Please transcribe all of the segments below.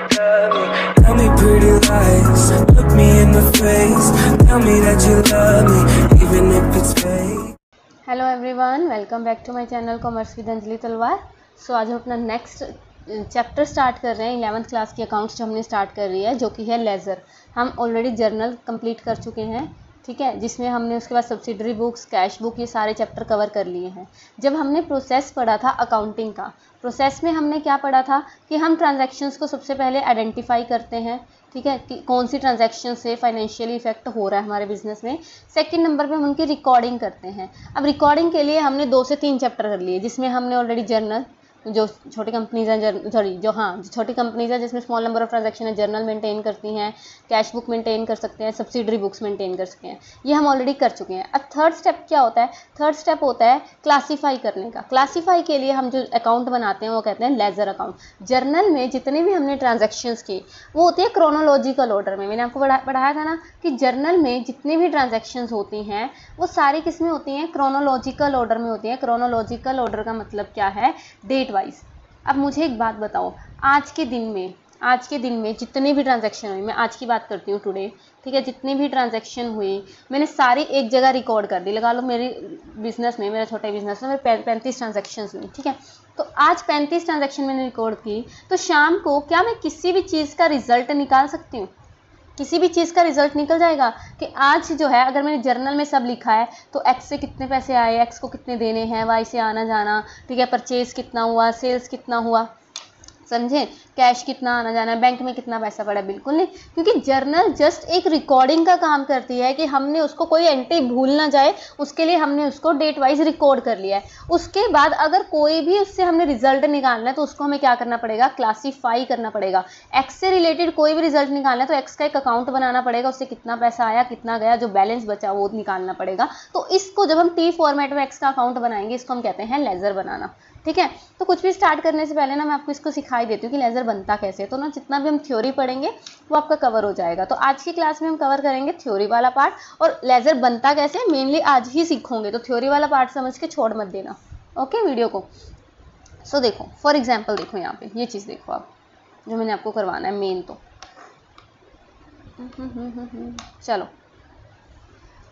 love me. Tell me pretty lies, look me in the face. Tell me that you love me, even if it's fake. Hello everyone, welcome back to my channel commerce with Anjali Talwar. So आज हम अपना next chapter start कर रहे हैं। 11th class की accounts जो हमने start कर रही है, जो कि है लेज़र। हम ऑलरेडी जर्नल कंप्लीट कर चुके हैं, ठीक है, जिसमें हमने उसके बाद सब्सिडरी बुक्स, कैश बुक, ये सारे चैप्टर कवर कर लिए हैं। जब हमने प्रोसेस पढ़ा था अकाउंटिंग का, प्रोसेस में हमने क्या पढ़ा था कि हम ट्रांजैक्शंस को सबसे पहले आइडेंटिफाई करते हैं, ठीक है, कि कौन सी ट्रांजैक्शन से फाइनेंशियली इफेक्ट हो रहा है हमारे बिजनेस में। सेकंड नंबर पे हम उनकी रिकॉर्डिंग करते हैं। अब रिकॉर्डिंग के लिए हमने 2 से 3 चैप्टर कर लिए, जिसमें हमने ऑलरेडी जर्नल, जो छोटी कंपनीज हैं, छोटी कंपनीज हैं जिसमें स्मॉल नंबर ऑफ ट्रांजैक्शन है, जर्नल मेंटेन करती हैं, कैश बुक मेंटेन कर सकते हैं, सब्सिडरी बुक्स मेंटेन कर सकते हैं, ये हम ऑलरेडी कर चुके हैं। अब थर्ड स्टेप क्या होता है? थर्ड स्टेप होता है क्लासीफाई करने का। क्लासीफाई के लिए हम जो अकाउंट बनाते हैं वो कहते हैं लेजर अकाउंट। जर्नल में जितने भी हमने ट्रांजेक्शन्स की वो होती है क्रोनोलॉजिकल ऑर्डर में। मैंने आपको पढ़ाया था ना कि जर्नल में जितनी भी ट्रांजेक्शन्स होती हैं वो सारी किस में होती हैं? क्रोनोलॉजिकल ऑर्डर में होती हैं। क्रोनोलॉजिकल ऑर्डर का मतलब क्या है? Date wise. अब मुझे एक बात बताओ, आज के दिन में जितने भी ट्रांजैक्शन हुई, मैं आज की बात करती हूँ टुडे, ठीक है, जितनी भी ट्रांजैक्शन हुई मैंने सारी एक जगह रिकॉर्ड कर दी। लगा लो मेरी बिजनेस में, मेरा छोटा बिजनेस में 35 ट्रांजैक्शन हुई, ठीक है, तो आज 35 ट्रांजैक्शन मैंने रिकॉर्ड की, तो शाम को क्या मैं किसी भी चीज़ का रिजल्ट निकाल सकती हूँ? किसी भी चीज़ का रिजल्ट निकल जाएगा कि आज जो है, अगर मैंने जर्नल में सब लिखा है तो एक्स से कितने पैसे आए, एक्स को कितने देने हैं, वाई से आना जाना, ठीक है, परचेज कितना हुआ, सेल्स कितना हुआ, समझे, कैश कितना आना जाना है, बैंक में कितना पैसा पड़ा। बिल्कुल नहीं, क्योंकि जर्नल जस्ट एक रिकॉर्डिंग का काम करती है कि हमने उसको कोई एंट्री भूल ना जाए, उसके लिए हमने उसको डेट वाइज रिकॉर्ड कर लिया है। उसके बाद अगर कोई भी उससे हमने रिजल्ट निकालना है तो उसको हमें क्या करना पड़ेगा? क्लासीफाई करना पड़ेगा। एक्स से रिलेटेड कोई भी रिजल्ट निकालना है तो एक्स का एक अकाउंट बनाना पड़ेगा, उससे कितना पैसा आया, कितना गया, जो बैलेंस बचा वो निकालना पड़ेगा। तो इसको जब हम टी फॉर्मेट में एक्स का अकाउंट बनाएंगे, इसको हम कहते हैं लेजर बनाना, ठीक है। तो कुछ भी स्टार्ट करने से पहले ना मैं आपको इसको सिखाई देती हूँ कि लेजर बनता कैसे है, तो ना जितना भी हम थ्योरी पढ़ेंगे वो आपका कवर हो जाएगा। तो आज की क्लास में हम कवर करेंगे थ्योरी वाला पार्ट, और लेजर बनता कैसे मेनली आज ही सीखोगे, तो थ्योरी वाला पार्ट समझ के छोड़ मत देना, ओके, वीडियो को। सो देखो, फॉर एग्जाम्पल देखो, यहाँ पे ये चीज़ देखो आप, जो मैंने आपको करवाना है मेन। तो चलो,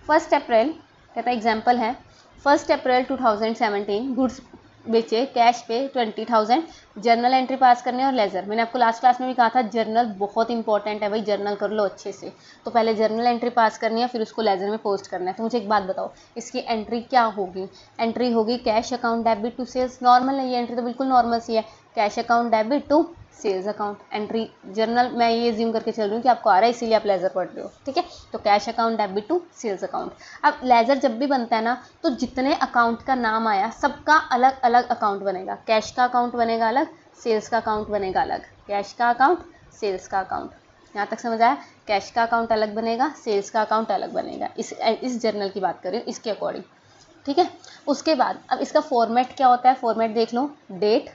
1 अप्रैल कहता है, एग्जाम्पल है 1 अप्रैल 2017 गुड्स बेचे, कैश पे 20,000, जर्नल एंट्री पास करने और लेजर। मैंने आपको लास्ट क्लास में भी कहा था जर्नल बहुत इंपॉर्टेंट है भाई, जर्नल कर लो अच्छे से। तो पहले जर्नल एंट्री पास करनी है, फिर उसको लेजर में पोस्ट करना है। तो मुझे एक बात बताओ, इसकी एंट्री क्या होगी? एंट्री होगी cash account debit to sales. Normal है ये एंट्री, तो बिल्कुल नॉर्मल सी है, cash account debit to sales account. Entry journal मैं ये एज्यूम करके चल रही हूँ कि आपको आ रहा है, इसीलिए आप लेजर पढ़ रहे हो, ठीक है। तो cash account debit to sales account. अब लेजर जब भी बनता है ना, तो जितने अकाउंट का नाम आया सबका अलग अलग अकाउंट बनेगा। कैश का अकाउंट बनेगा अलग, सेल्स का अकाउंट बनेगा अलग। कैश का अकाउंट, सेल्स का अकाउंट, यहाँ तक समझ आया? कैश का अकाउंट अलग बनेगा, सेल्स का अकाउंट अलग बनेगा। इस जर्नल की बात कर रही हूँ, इसके अकॉर्डिंग, ठीक है। उसके बाद अब इसका फॉर्मेट क्या होता है? फॉर्मेट देख लो, date,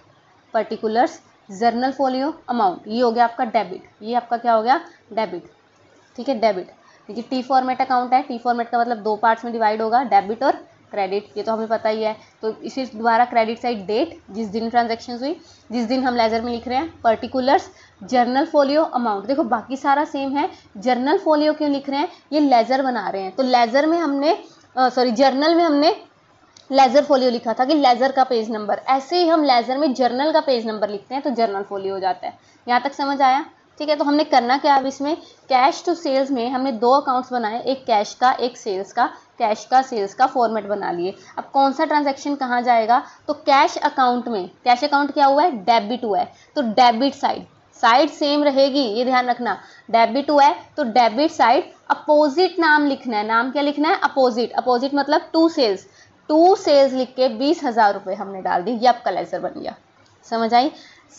particulars, journal folio, amount. ये हो गया आपका डेबिट, ये आपका क्या हो गया? डेबिट, ठीक है, डेबिट। देखिए टी फॉर्मेट अकाउंट है, टी फॉर्मेट का मतलब 2 पार्ट्स में डिवाइड होगा, डेबिट और क्रेडिट, ये तो हमें पता ही है। तो इसी द्वारा क्रेडिट साइड डेट, जिस दिन ट्रांजैक्शन हुई, जिस दिन हम लेजर में लिख रहे हैं, पर्टिकुलर्स, जर्नल फोलियो, अमाउंट। देखो बाकी सारा सेम है, जर्नल फोलियो क्यों लिख रहे हैं? ये लेजर बना रहे हैं, तो लेजर में हमने जर्नल में हमने लेजर फोलियो लिखा था कि लेजर का पेज नंबर, ऐसे ही हम लेजर में जर्नल का पेज नंबर लिखते हैं तो जर्नल फोलियो हो जाता है। यहाँ तक समझ आया? ठीक है। तो हमने करना क्या अब इसमें? कैश टू सेल्स में हमने 2 अकाउंट्स बनाए, एक कैश का एक सेल्स का। कैश का सेल्स का फॉर्मेट बना लिए। अब कौन सा ट्रांजैक्शन कहाँ जाएगा? तो कैश अकाउंट में, कैश अकाउंट क्या हुआ है? डेबिट हुआ है, तो डेबिट साइड सेम रहेगी, ये ध्यान रखना। डेबिट हुआ है तो डेबिट साइड अपोजिट नाम लिखना है। नाम क्या लिखना है? अपोजिट। अपोजिट मतलब टू सेल्स लिख के 20,000 रुपये हमने डाल दी, ये आपका लेजर बन गया। समझ आई?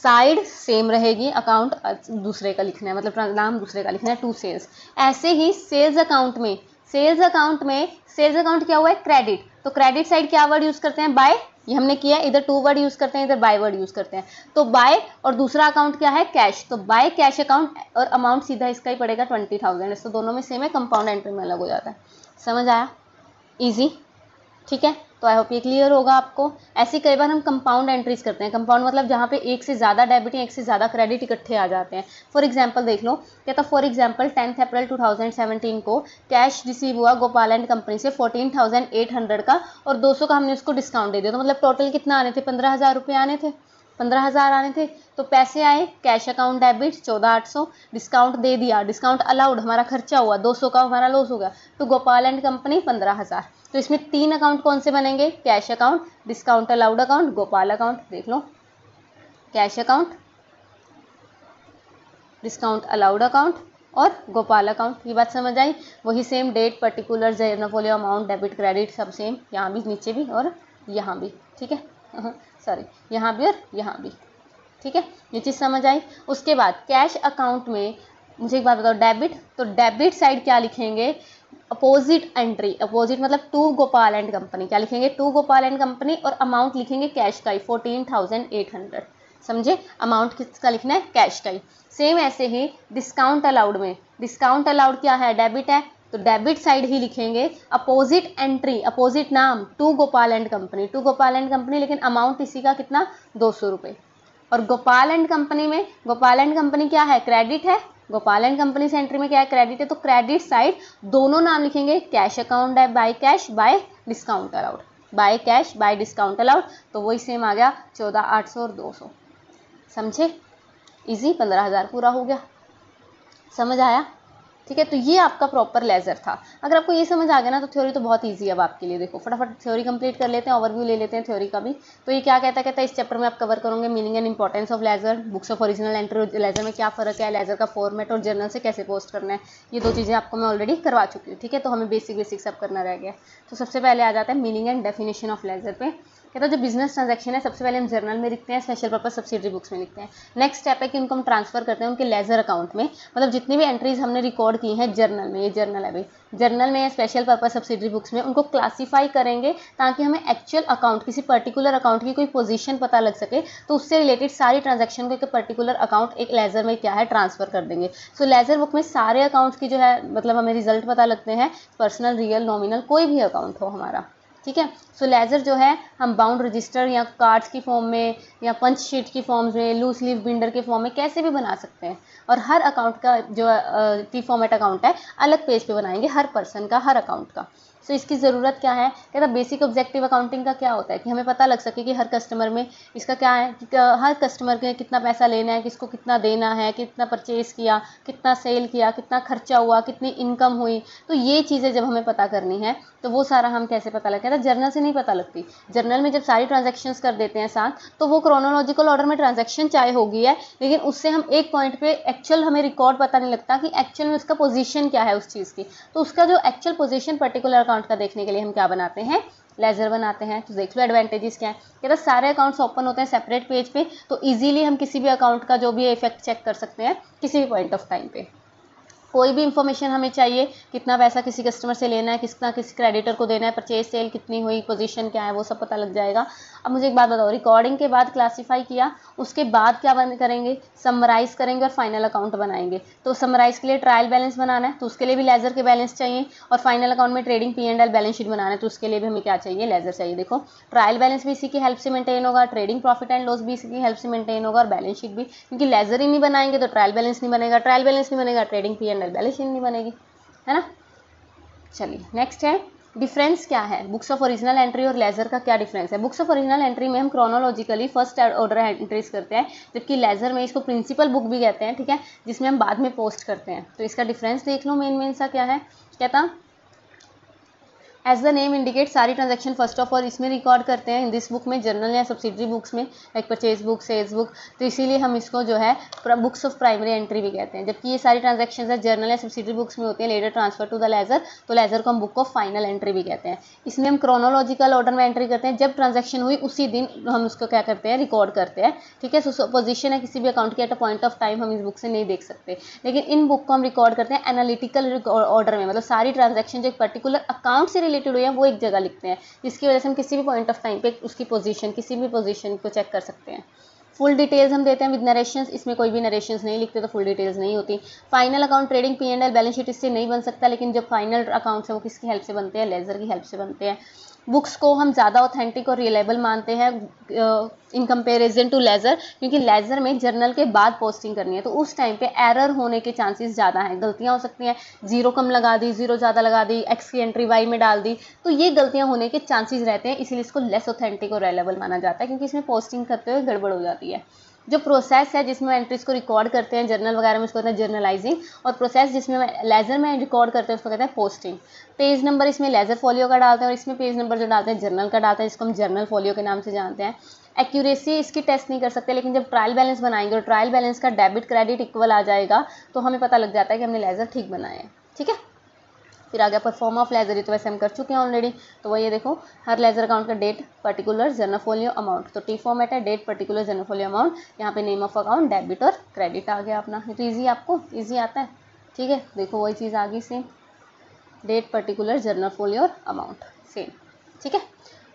साइड सेम रहेगी, अकाउंट दूसरे का लिखना है, मतलब नाम दूसरे का लिखना है, टू सेल्स। ऐसे ही सेल्स अकाउंट में सेल्स अकाउंट क्या हुआ है? क्रेडिट। तो क्रेडिट साइड क्या वर्ड यूज करते हैं? बाय। ये हमने किया, इधर टू वर्ड यूज करते हैं, इधर बाय वर्ड यूज करते हैं। तो बाय, और दूसरा अकाउंट क्या है? कैश। तो बाय कैश अकाउंट, और अमाउंट सीधा इसका ही पड़ेगा 20,000। तो दोनों में सेम है, कंपाउंड एंट्री में अलग हो जाता है। समझ आया? इजी। ठीक है, तो आई होप ये क्लियर होगा आपको। ऐसे कई बार हम कंपाउंड एंट्रीज करते हैं। कंपाउंड मतलब जहाँ पे एक से ज़्यादा डेबिट या एक से ज़्यादा क्रेडिट इकट्ठे आ जाते हैं। फॉर एग्जांपल देख लो, कहता फॉर एग्जांपल 10 अप्रैल 2017 को कैश रिसीव हुआ गोपाल एंड कंपनी से 14,800 का, और 200 का हमने उसको डिस्काउंट दे दिया, तो मतलब टोटल कितना आने थे, 15,000 रुपये आने थे, 15,000 आने थे। तो पैसे आए कैश अकाउंट डेबिट 14,800, डिस्काउंट दे दिया, डिस्काउंट अलाउड, हमारा खर्चा हुआ 200 का, हमारा लॉस हो गया, तो गोपाल एंड कंपनी 15,000। तो इसमें 3 अकाउंट कौन से बनेंगे, cash account, discount allowed account, Gopal account. देख लो, cash account, discount allowed account और गोपाल अकाउंट। ये बात समझ आई। वही same date, particular, journal folio amount, debit credit सब सेम, यहाँ भी, नीचे भी और यहाँ भी, ठीक है, सॉरी, यहाँ भी और यहाँ भी, ठीक है, ये चीज़ समझ आई। उसके बाद कैश अकाउंट में मुझे एक बात बताओ, डेबिट, तो डेबिट साइड क्या लिखेंगे, अपोजिट एंट्री, अपोजिट मतलब टू गोपाल एंड कंपनी, क्या लिखेंगे, टू गोपाल एंड कंपनी, और अमाउंट लिखेंगे कैश का ही 14,800, समझे, अमाउंट किसका लिखना है, कैश का ही। सेम ऐसे ही डिस्काउंट अलाउड में, डिस्काउंट अलाउड क्या है, डेबिट है, तो डेबिट साइड ही लिखेंगे, अपोजिट एंट्री, अपोजिट नाम, to Gopal and company, to Gopal and company, लेकिन अमाउंट इसी का कितना, 200 रुपये। और गोपाल एंड कंपनी में, गोपाल एंड कंपनी क्या है, क्रेडिट है, गोपाल एंड कंपनी से एंट्री में क्या है, क्रेडिट है, तो क्रेडिट साइड दोनों नाम लिखेंगे, कैश अकाउंट है, by cash, bye discount allowed, by cash, bye discount allowed, तो वही सेम आ गया 14,800 और 200, समझे, इजी, 15,000 पूरा हो गया, समझ आया, ठीक है। तो ये आपका प्रॉपर लेजर था। अगर आपको ये समझ आ गया ना, तो थ्योरी तो बहुत इजी है अब आपके लिए। देखो फटाफट थ्योरी कंप्लीट कर लेते हैं, ओवरव्यू ले लेते हैं थ्योरी का भी। तो ये क्या कहता है, इस चैप्टर में आप कवर करोगे meaning and importance of ledger, books of original entry और लेजर में क्या फ़र्क है, लेजर का फॉर्मेट और जर्नल से कैसे पोस्ट करना है, ये 2 चीज़ें आपको मैं ऑलरेडी करवा चुकी हूँ, ठीक है। तो हमें बेसिक सब करना रह गया। तो सबसे पहले आ जाता है meaning and definition of ledger पे। कहता है जो बिजनेस ट्रांजैक्शन है सबसे पहले हम जर्नल में लिखते हैं, स्पेशल पर्पस सब्सिडरी बुक्स में लिखते हैं। नेक्स्ट स्टेप है कि उनको हम ट्रांसफर करते हैं उनके लेजर अकाउंट में, मतलब जितनी भी एंट्रीज हमने रिकॉर्ड की हैं जर्नल में, ये जर्नल है भाई, जर्नल में या स्पेशल पर्पस सब्सिडरी बुक्स में उनको क्लासीफाई करेंगे, ताकि हमें एक्चुअल अकाउंट, किसी पर्टिकुलर अकाउंट की कोई पोजीशन पता लग सके, तो उससे रिलेटेड सारी ट्रांजैक्शन को एक पर्टिकुलर अकाउंट एक लेजर में क्या है ट्रांसफर कर देंगे। सो लेजर बुक में सारे अकाउंट्स की जो है मतलब हमें रिजल्ट पता लगते हैं, पर्सनल, रियल, नॉमिनल, कोई भी अकाउंट हो हमारा, ठीक है। सो लेजर जो है हम बाउंड रजिस्टर या कार्ड्स की फॉर्म में या पंच शीट की फॉर्म में, लूज लीव बिंडर के फॉर्म में कैसे भी बना सकते हैं, और हर अकाउंट का जो टी फॉर्मेट अकाउंट है अलग पेज पे बनाएंगे, हर पर्सन का, हर अकाउंट का। सो इसकी ज़रूरत क्या है, कहता बेसिक ऑब्जेक्टिव अकाउंटिंग का क्या होता है कि हमें पता लग सके कि हर कस्टमर में इसका क्या है, कि हर कस्टमर के कितना पैसा लेना है, किसको कितना देना है, कितना परचेज़ किया, कितना सेल किया, कितना खर्चा हुआ, कितनी इनकम हुई। तो ये चीज़ें जब हमें पता करनी है तो वो सारा हम कैसे पता लगता है, जर्नल से नहीं पता लगती। जर्नल में जब सारी ट्रांजैक्शंस कर देते हैं साथ, तो वो क्रोनोलॉजिकल ऑर्डर में ट्रांजैक्शन चाहे होगी है, लेकिन उससे हम एक पॉइंट पे एक्चुअल हमें रिकॉर्ड पता नहीं लगता कि एक्चुअल में उसका पोजीशन क्या है उस चीज़ की। तो उसका जो एक्चुअल पोजीशन पर्टिकुलर अकाउंट का देखने के लिए हम क्या बनाते हैं, लेजर बनाते हैं। तो देख लो एडवांटेजेस क्या है, कहता सारे अकाउंट्स ओपन होते हैं सेपरेट पेज पे, तो इजीली हम किसी भी अकाउंट का जो भी इफेक्ट चेक कर सकते हैं किसी भी पॉइंट ऑफ टाइम पे। कोई भी इंफॉर्मेशन हमें चाहिए, कितना पैसा किसी कस्टमर से लेना है, कितना किसी क्रेडिटर को देना है, परचेज सेल कितनी हुई, पोजीशन क्या है, वो सब पता लग जाएगा। अब मुझे एक बात बताओ, रिकॉर्डिंग के बाद क्लासीफाई किया, उसके बाद क्या करेंगे, समराइज़ करेंगे और फाइनल अकाउंट बनाएंगे। तो समराइज़ के लिए ट्रायल बैलेंस बनाना है, तो उसके लिए भी लेजर के बैलेंस चाहिए, और फाइनल अकाउंट में ट्रेडिंग P&L बैलेंस शीट बनाना है, तो उसके लिए भी हमें क्या चाहिए, लेजर चाहिए। देखो ट्रायल बैलेंस भी इसी की हेल्प से मेंटेन होगा, ट्रेडिंग प्रॉफिट एंड लॉस भी इसी की हेल्प से मेंटेन होगा, और बैलेंस शीट भी, क्योंकि लेजर ही नहीं बनाएंगे तो ट्रायल बैलेंस नहीं बनेगा, ट्रायल बैलेंस नहीं बनेगा ट्रेडिंग P&L बैलेंस शीट नहीं बनेगी, है ना। चलिए नेक्स्ट है डिफरेंस क्या है, बुक्स ऑफ ओरिजिनल एंट्री और लेजर का क्या डिफरेंस है। बुक्स ऑफ ओरिजिनल एंट्री में हम क्रोनोलॉजिकली फर्स्ट ऑर्डर एंट्रीज करते हैं, जबकि लेजर में इसको प्रिंसिपल बुक भी कहते हैं, ठीक है, जिसमें हम बाद में पोस्ट करते हैं। तो इसका डिफरेंस देख लो मेन सा क्या है, कहता एज द नेम इंडिकेट सारी ट्रांजैक्शन फर्स्ट ऑफ ऑल इसमें रिकॉर्ड करते हैं, इन दिस बुक में, जर्नल या सब्सिडरी बुक्स में, like purchase book, sales book, तो इसीलिए हम इसको जो है बुक्स ऑफ प्राइमरी एंट्री भी कहते हैं। जबकि ये सारी ट्रांजैक्शन है जर्नल या सब्सिडरी बुक्स में होती है, later transfer to the ledger, तो लेजर को हम बुक ऑफ फाइनल एंट्री भी कहते हैं। इसमें हम क्रोनोलॉजिकल ऑर्डर में एंट्री करते हैं, जब ट्रांजैक्शन हुई उसी दिन हम उसको क्या करते हैं, रिकॉर्ड करते हैं, ठीक है। सो पोजीशन है किसी भी अकाउंट की at a point of time हम इस बुक से नहीं देख सकते, लेकिन इन बुक को हम रिकॉर्ड करते हैं एनालिटिकल ऑर्डर में, मतलब सारी ट्रांजैक्शन जो एक पर्टिकुलर अकाउंट से रिलेटेड हुई है वो एक जगह लिखते हैं, जिसकी वजह से हम किसी भी पॉइंट ऑफ टाइम पे उसकी पोजीशन, किसी भी पोजीशन को चेक कर सकते हैं। फुल डिटेल्स हम देते हैं विद नरेशंस, इसमें कोई भी नरेशंस नहीं लिखते तो फुल डिटेल्स नहीं होती। Final account trading P&L balance sheet इससे नहीं बन सकता, लेकिन जब फाइनल अकाउंट्स हैं वो किसकी हेल्प से बनते हैं, लेजर की हेल्प से बनते हैं। बुक्स को हम ज़्यादा ऑथेंटिक और रिलायबल मानते हैं इन कंपेरिजन टू लेज़र, क्योंकि लेज़र में जर्नल के बाद पोस्टिंग करनी है, तो उस टाइम पे एरर होने के चांसेस ज़्यादा हैं, गलतियाँ हो सकती हैं, जीरो कम लगा दी, जीरो ज़्यादा लगा दी, एक्स की एंट्री वाई में डाल दी, तो ये गलतियाँ होने के चांसेस रहते हैं, इसलिए इसको लेस ऑथेंटिक और रिलायबल माना जाता है, क्योंकि इसमें पोस्टिंग करते हुए गड़बड़ हो जाती है। जो प्रोसेस है जिसमें एंट्रीज को रिकॉर्ड करते हैं जर्नल वगैरह में, उसको कहते हैं जर्नलाइजिंग, और प्रोसेस जिसमें लेज़र में रिकॉर्ड करते हैं उसको कहते हैं पोस्टिंग। पेज नंबर इसमें लेज़र फोलियो का डालते हैं, और इसमें पेज नंबर जो डालते हैं जर्नल का डालते हैं, जिसको हम जर्नल फोलियो के नाम से जानते हैं। एक्यूरेसी इसकी टेस्ट नहीं कर सकते, लेकिन जब ट्रायल बैलेंस बनाएंगे और ट्रायल बैलेंस का डेबिट क्रेडिट इक्वल आ जाएगा तो हमें पता लग जाता है कि हमने लेज़र ठीक बनाया है। ठीक है, फिर आ गया परफॉर्म ऑफ लेज़र, ये तो वैसे हम कर चुके हैं ऑलरेडी। तो वही ये देखो, हर लेज़र अकाउंट का date particular journal folio amount, तो टी फॉर्मेट है, date particular journal folio amount, यहाँ पे नेम ऑफ अकाउंट डेबिट और क्रेडिट आ गया अपना। ये तो ईजी, आपको ईजी आता है। ठीक है, देखो वही चीज़ आ गई same, date particular journal folio और अमाउंट सेम। ठीक है,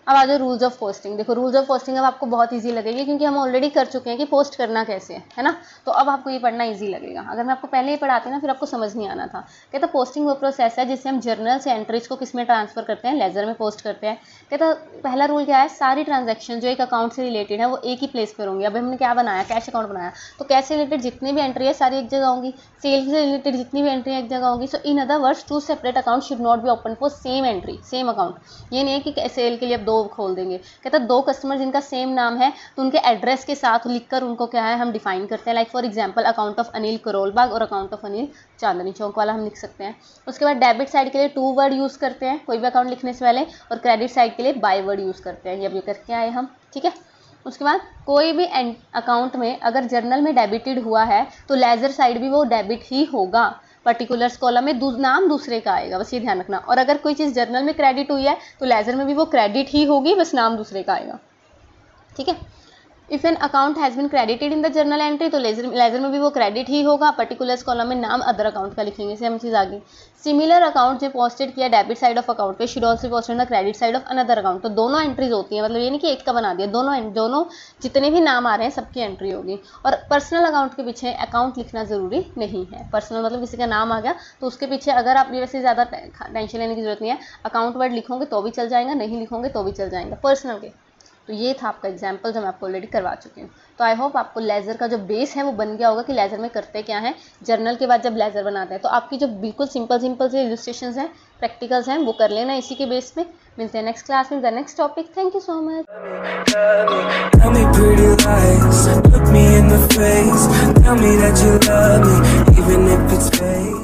अब आ जाओ रूल्स ऑफ पोस्टिंग। देखो रूल्स ऑफ पोस्टिंग अब आपको बहुत इजी लगेगी, क्योंकि हम ऑलरेडी कर चुके हैं कि पोस्ट करना कैसे है ना, तो अब आपको ये पढ़ना इजी लगेगा। अगर मैं आपको पहले ही पढ़ाती ना फिर आपको समझ नहीं आना था। कहता पोस्टिंग वो प्रोसेस है जिससे हम जर्नल से एंट्रीज को किस में ट्रांसफर करते हैं, लेज़र में पोस्ट करते हैं। कहता पहला रूल क्या है, सारी ट्रांजेक्शन जो एक अकाउंट से रिलेटेड है वो एक ही प्लेस पर होंगी। अब हमने क्या बनाया, कैश अकाउंट बनाया, तो कैश से रिलेटेड जितनी भी एंट्री है सारी एक जगह होंगी, सेल से रिलेटेड जितनी भी एंट्री एक जगह होंगी। So in other words two separate account should not be open for same entry, same account. ये नहीं है कि सेल के लिए अब दो खोल देंगे। कहता दो कस्टमर जिनका सेम नाम है तो उनके एड्रेस के साथ लिखकर उनको क्या है हम डिफाइन करते हैं। Like for example account of Anil Karol Bagh और अकाउंट ऑफ अनिल चांदनी चौक वाला हम लिख सकते हैं। उसके बाद डेबिट साइड के लिए 2 वर्ड यूज़ करते हैं कोई भी अकाउंट लिखने से पहले, और क्रेडिट साइड के लिए बाय वर्ड यूज़ करते हैं। ये अभी करके आए हम। ठीक है, उसके बाद कोई भी अकाउंट में अगर जर्नल में डेबिटेड हुआ है तो लेज़र साइड भी वो डेबिट ही होगा, पर्टिकुलर्स कॉलम में नाम दूसरे का आएगा, बस ये ध्यान रखना। और अगर कोई चीज़ जर्नल में क्रेडिट हुई है तो लेज़र में भी वो क्रेडिट ही होगी, बस नाम दूसरे का आएगा। ठीक है, if an account has been credited in the journal entry तो लेज़र में भी वो क्रेडिट ही होगा, पर्टिकुलर्स कॉलम में नाम अदर अकाउंट का लिखेंगे। सेम चीज़ आगे, सिमिलर अकाउंट जो पोस्टेड किया डेबिट साइड ऑफ अकाउंट पे should also posted the credit side of another account. तो दोनों एंट्रीज होती हैं, मतलब ये नहीं कि एक का बना दिया, दोनों जितने भी नाम आ रहे हैं सबकी एंट्री होगी। और पर्सनल अकाउंट के पीछे अकाउंट लिखना ज़रूरी नहीं है। पर्सनल मतलब किसी का नाम आ गया तो उसके पीछे अगर आप वैसे ज़्यादा टेंशन लेने की जरूरत नहीं है, अकाउंट वर्ड लिखोगे तो भी चल जाएगा, नहीं लिखोगे तो भी चल जाएगा पर्सनल के। तो ये था आपका एग्जाम्पल जो मैं आपको ऑलरेडी करवा चुकी हूँ। तो आई होप आपको लेज़र का जो बेस है वो बन गया होगा कि लेज़र में करते क्या है। जर्नल के बाद जब लेज़र बनाते हैं तो आपकी जो बिल्कुल सिंपल से इलस्ट्रेशंस हैं, प्रैक्टिकल्स हैं, वो कर लेना इसी के बेस पे। मिलते हैं नेक्स्ट क्लास में the next topic. Thank you so much. Tell me pretty lies, look me in the face, tell me that you love me, even if it's fake.